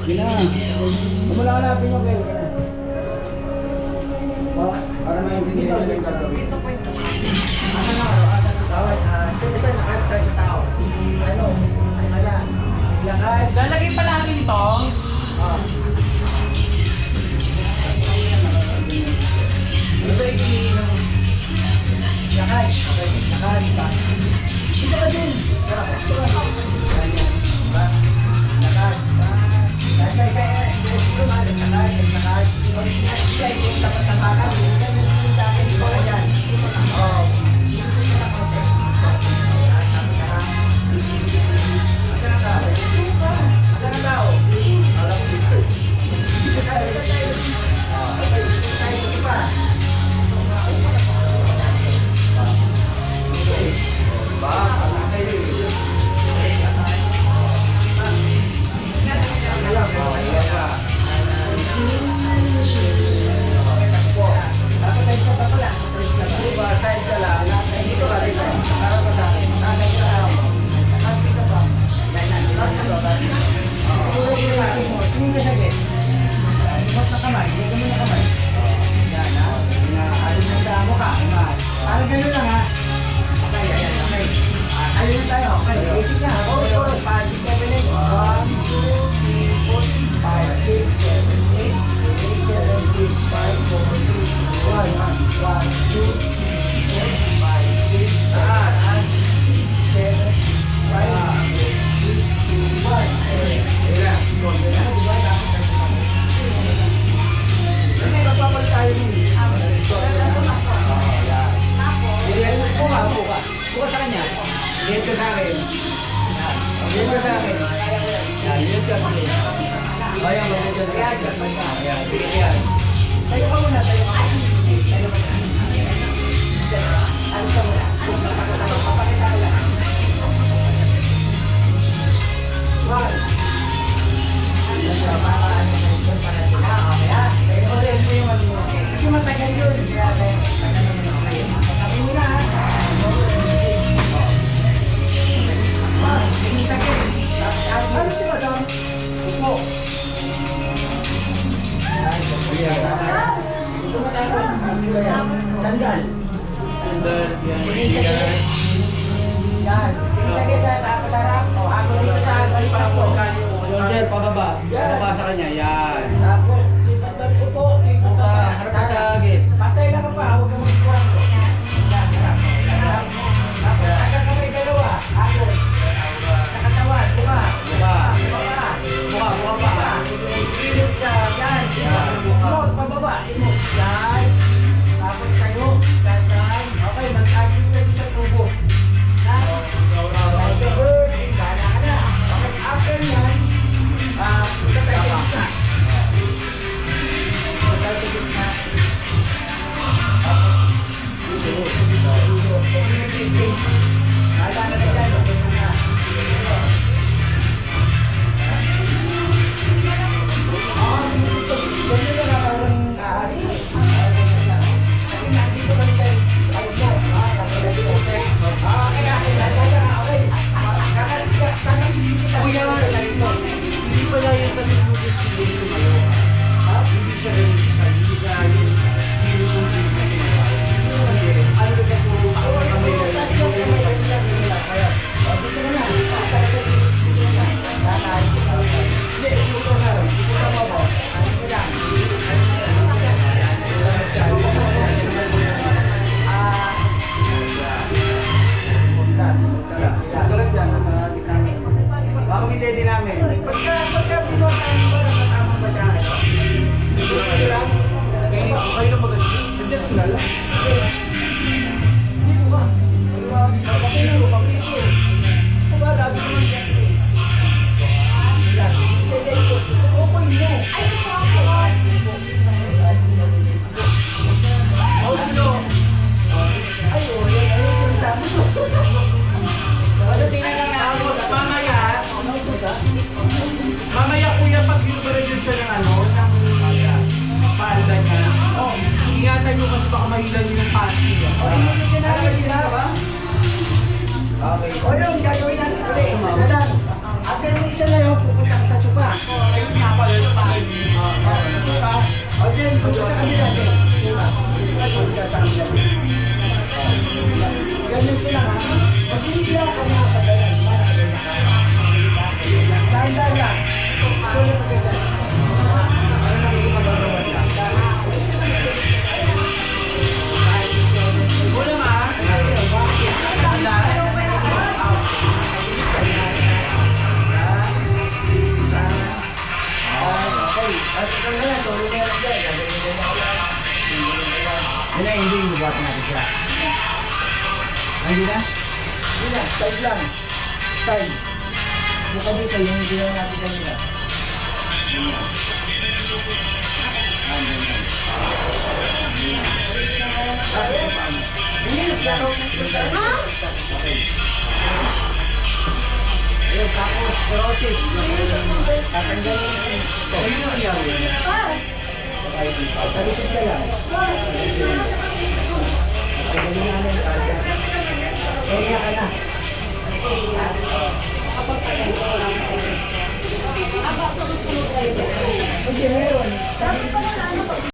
Wala ka na, pinokay ka na. Para maintindihan nila yung gagawin. Asa na, asa na tawad. Ito nakakalagay sa tao. Ano? Wala. Lakad. Lalagay pa natin ito. Ito yung lakad. Lakad. Ito ka din. Lakad. Lihat ka sa akin. Lihat ka sa akin. Lihat ka sa akin. O yan, lihat ka sa akin. Ayan, sige yan. Tayo ka muna, tayo ka muna. Tayo ka muna. Ano ka muna? Papakita ka lang. One. Tayo ko rin po yung ano. Kasi matagal yun. Kaya tayo. Tagal naman ako kayo. Sabi mo na ha. Ano si Madam? Upo. Sandal. Sandal. Yan. Yan. Sige sa harap. O, ako dito sa balipapo. Shoulder, pababa. Pababa sa kanya. Yan. Tapos, dito doon upo. Dito Upo ka. Harap ka sa agis. Patay lang ka pa. Huwag ka magkuhan ko. Yan, harap. Tapos, asa kamay dalawa. Ako. Sa katawan. Buka. Buka. Buka. Buka pa. Ilog sa yan. Imot, pababa. Imot. Yan. Tapos tayo. Ganyan. Okay, mag-agis na sa tubo. Like a bird. Gana ka na. Okay, after yan, punta tayo sa gitna. Punta tayo sa gitna. Ala na dyan. Okay na. Ganyan na parang ahari. Kasi nandito kami sa ayos mo. Kuya, hindi pala yung pag-ibigay sa mga. Hindi siya rin. Hindi siya yung ano ka po? Ako ang Bakit hindi namin? Pagka pinuha tayo ba nakatama ba siya? Okay lang? Okay lang mag-adjust. Suggest ko na lang. Dito ka. Pakilo, pakilo. Kung ba, lagi naman yan. Open mo. Ay, o, yan yung sinasabi ko. Ano, tingnan lang natin. Mamaya kuya, pag yung siya ng ano, ng paalda niya. Oh, ingatan nyo kasi baka mahilan yung panty. Okay. O yun, gagawin natin ulit. Isa na lang. After ng isa na yun, pupunta ka sa sopa. Ayun na, Ganun ko lang ha. Mag-easy lang ako mga kagalan. Para kagalan ka. Dahan-dahan lang. Ito lang kagalan. Ano na hindi magagawa lang. Una ma. Okay. Tapos ito na lang. Tulong na lang dyan. Gagawin na lang ako lang. Yun na, hindi. Bubuhatin natin sila. Hindi na? Hindi na. Side lang. Side. Buka dito. Yung ginawa natin kanina. Hindi. Ayun, tapos, rotate. Tatanggalin yung ito. Ayun yung nangyari. Talisip ka lang. Tatanggalin namin. Kaya ka na.